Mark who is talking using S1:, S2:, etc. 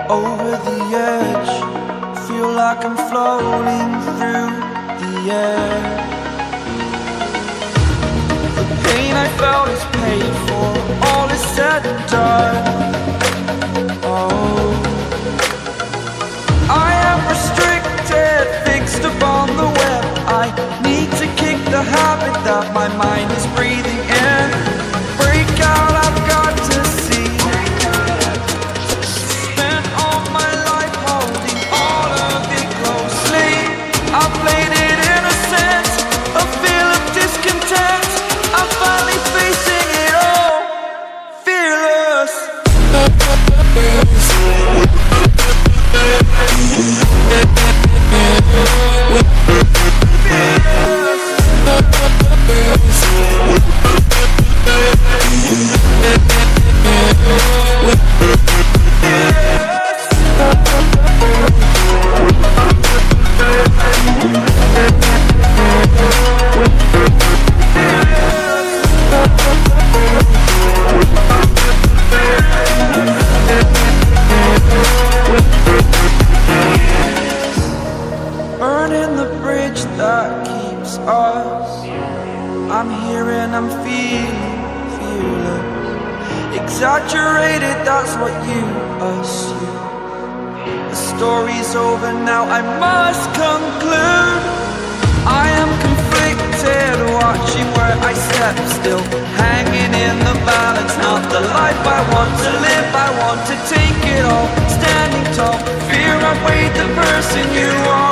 S1: over the edge. Feel like I'm floating through the air. The pain I felt is paid for, all is said and done. Oh, I am restricted, fixed upon the web. I need to kick the habit that my mind is breathing in. Break out, I've got to see. Spent all my life holding all of it closely. I played it innocent, a feel of discontent. I'm finally facing it all, fearless. Burning the bridge that keeps us. I'm here and I'm feeling fearless. Exaggerated, that's what you assume. The story's over now, I must conclude. I am conflicted, watching where I step still, hanging in the balance. Not the life I want to live, I want to take it all. Standing tall, fear outweighed the person you are.